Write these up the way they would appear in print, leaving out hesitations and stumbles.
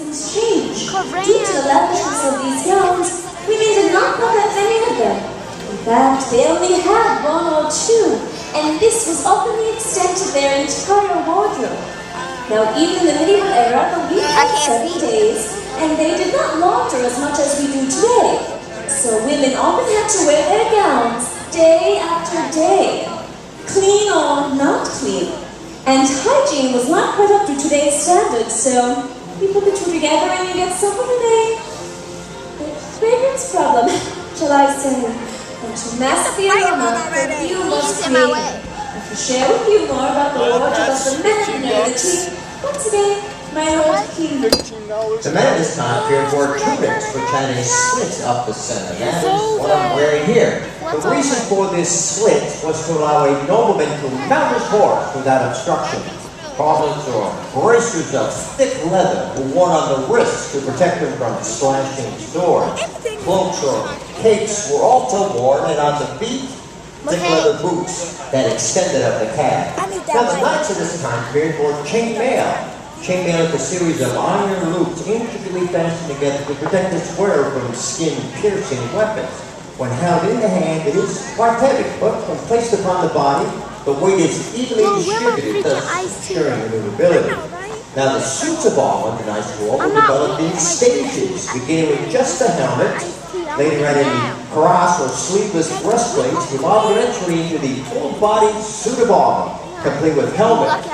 seasons change. Due to the lavishness of these gowns, women did not know that many of them. In fact, they only had one or two, and this was often the extent of their entire wardrobe. Now, even in the medieval era, the week had 7 days, and they did not launder as much as we do today. So women often had to wear their gowns day after day, clean or not clean. And hygiene was not quite up to today's standards, so you put the two together and you get something of a fragrance problem, shall I say. And to master the aroma, perfume was created. And to share with you more about the wardrobe of the men and the team, once again, my Lord King. The men of this time period wore tunics which had a slit up the center. That is what I'm wearing here. The reason for this slit was to allow a nobleman to mount his horse without obstruction. Collars or bracers of thick leather were worn on the wrists to protect them from slashing swords. Cloaks or capes were also worn, and on the feet, thick leather boots that extended up the calf. Now the knights of this time period wore chainmail. Chainmail is a series of iron loops intricately fastened together to protect its wearer from skin-piercing weapons. When held in the hand, it is quite heavy, but when placed upon the body, the weight is evenly distributed, thus ensuring maneuverability. Now, the suits of armor the knights wore were developed in stages, beginning with just a helmet, later added the cuirass or sleeveless breastplates, evolved eventually into the full-body suit of armor, complete with helmet,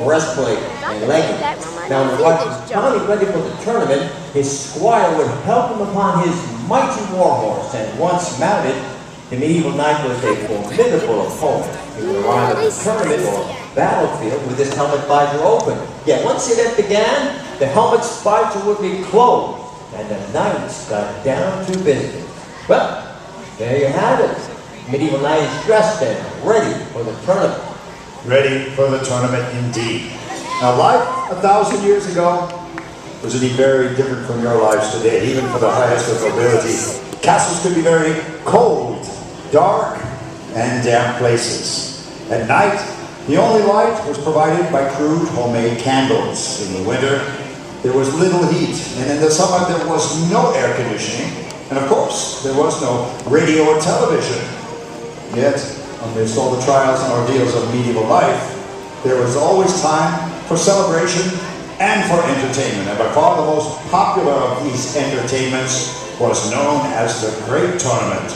breastplate, and leggings. Now, when the finally ready for the tournament, his squire would help him upon his mighty warhorse, and once mounted, the medieval knight was a formidable opponent. He would arrive at the tournament or battlefield with his helmet visor open. Yet once the event began, the helmet's visor would be closed, and the knights got down to business. Well, there you have it. Medieval knight is dressed and ready for the tournament. Ready for the tournament indeed. Now, life 1,000 years ago was indeed very different from your lives today, even for the highest of nobility. Castles could be very cold, dark, and damp places. At night, the only light was provided by crude homemade candles. In the winter, there was little heat, and in the summer there was no air conditioning, and of course, there was no radio or television. Yet, amidst all the trials and ordeals of medieval life, there was always time for celebration and for entertainment, and by far the most popular of these entertainments was known as the Great Tournament.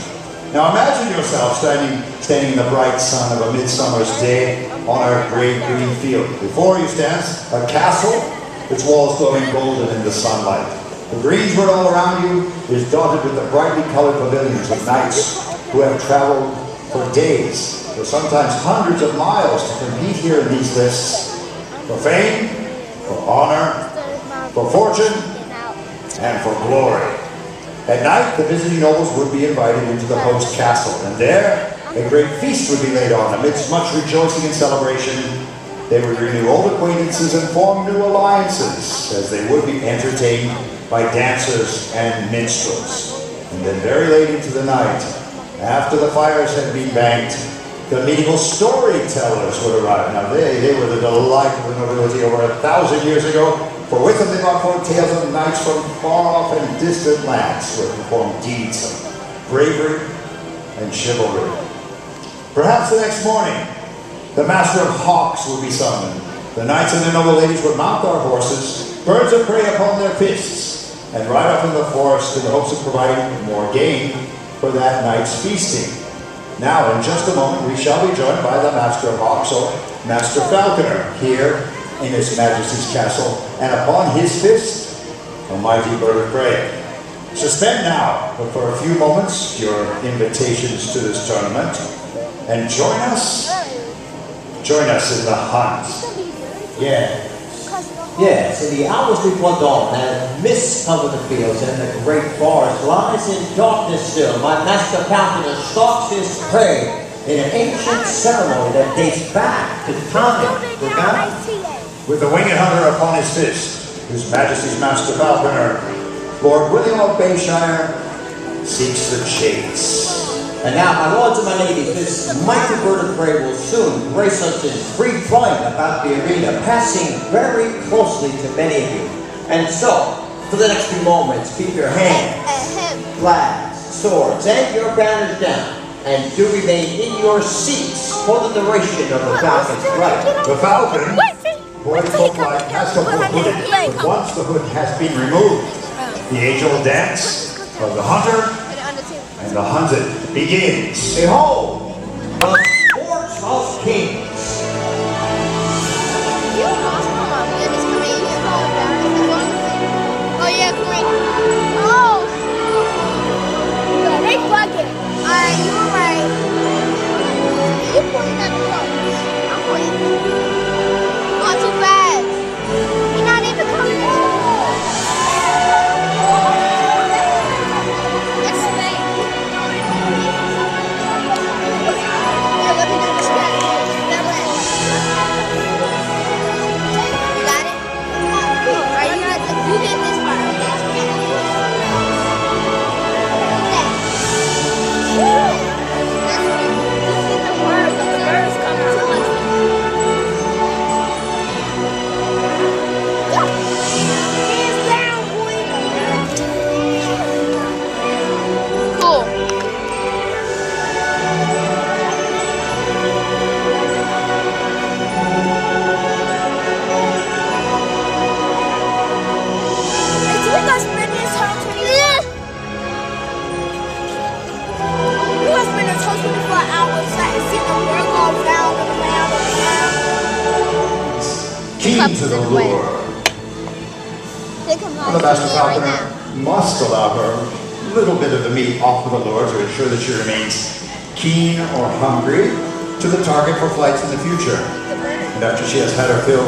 Now imagine yourself standing in the bright sun of a midsummer's day on a great green field. Before you stands a castle, its walls glowing golden in the sunlight. The greensward all around you is dotted with the brightly colored pavilions of knights who have traveled for days, or sometimes hundreds of miles, to compete here in these lists for fame, for honor, for fortune, and for glory. At night, the visiting nobles would be invited into the host castle, and there a great feast would be laid on. Amidst much rejoicing and celebration, they would renew old acquaintances and form new alliances, as they would be entertained by dancers and minstrels. And then very late into the night, after the fires had been banked, the medieval storytellers would arrive. Now they were the delight of the nobility over 1,000 years ago, for with them they brought forth tales of knights from far off and distant lands who had performed deeds of bravery and chivalry. Perhaps the next morning, the master of hawks would be summoned. The knights and their noble ladies would mount their horses, birds of prey upon their fists, and ride off in the forest in the hopes of providing more game for that night's feasting. Now, in just a moment, we shall be joined by the Master of Hawks, or Master Falconer, here in His Majesty's castle, and upon his fist, a mighty bird of prey. Suspend now, but for a few moments, your invitations to this tournament, and join us in the hunt. Yes, in the hours before dawn, as mists cover the fields and the great forest lies in darkness still, my master falconer stalks his prey in an ancient ceremony that dates back to time forgotten. With the winged hunter upon his fist, His Majesty's Master Falconer, Lord William of Bayshire, seeks the chase. And now, my lords and my ladies, this mighty bird of prey will soon grace us in free flight about the arena, passing very closely to many of you. And so, for the next few moments, keep your hands, flags, swords, and your banners down. And do remain in your seats for the duration of the Falcon's flight. The Falcon, boy flight has to be hooded, but once the hood has been removed, the age-old dance of the hunter and the hunted begins. Behold, the sports of kings. Oh yeah, great. Oh! They bugging. Alright, you were right. You pointing at the clothes. I'm pointing. Not too fast. You're not even coming in. That's fake. Here, let me do this guy. That way. You got it? Alright, you get this part. Keen to the lure. The master falconer must allow her a little bit of the meat off of the lure to ensure that she remains keen or hungry to the target for flights in the future. And after she has had her fill,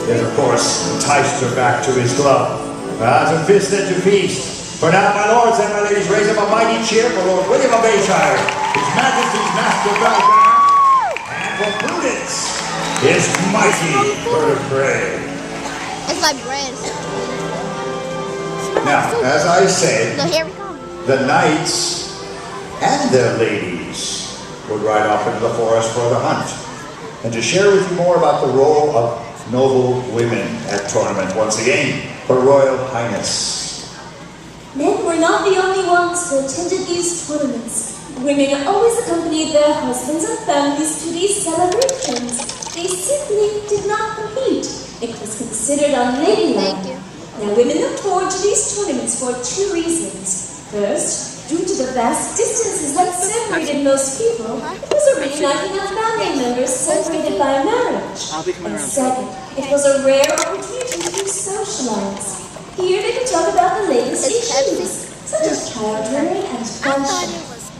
he has of course enticed her back to his club. To feast and to feast. For now, my lords and my ladies, raise up a mighty cheer for Lord William of Bayshire, His Majesty's Master Falconer, and for Prudence, his mighty bird of prey. It's like bread. Now, as I said, So here we come. the knights and their ladies would ride off into the forest for the hunt. And to share with you more about the role of noble women at tournament, once again, Her Royal Highness. Men were not the only ones who attended these tournaments. Women always accompanied their husbands and families to these celebrations. They simply did not compete. It was considered unladylike. Thank you. Now, women looked forward to these tournaments for two reasons. First, due to the vast distances that separated most people, it was a reuniting of family members separated by marriage. And second, it was a rare opportunity to socialize. Here they could talk about the latest issues, such as child rearing and fashion.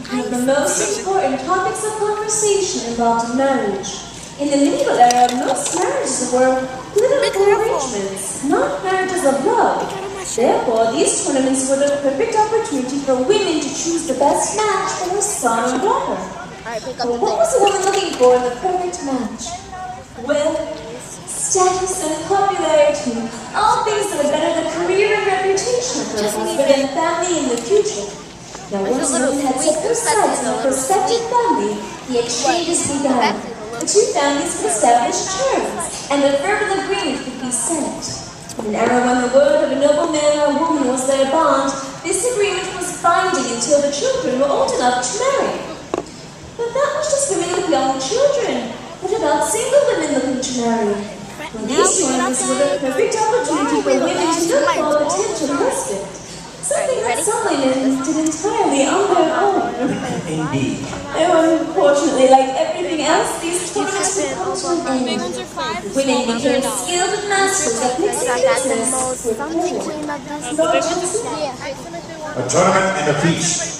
One of the most important topics of conversation involved marriage. In the medieval era, most marriages were political arrangements, not marriages of love. Therefore, these tournaments were the perfect opportunity for women to choose the best match for her son or daughter. But what was a woman looking for in the perfect match? Well, status and popularity, all things that would better the career and reputation of her husband and family in the future. Now, once a woman had set their sights on a prospective family, the exchanges began. The two families could establish terms, and a verbal agreement could be sent. In an era when the word of a noble man or woman was their bond, this agreement was binding until the children were old enough to marry. But that was just women with young children. What about single women looking to marry? Well, these tournaments were the perfect opportunity for women to look for a potential husband. Something that some women did entirely on their own. Indeed. And unfortunately, like everything else, these tournaments would come to an end. Women became skilled masters at mixing business with pleasure. A tournament and a feast.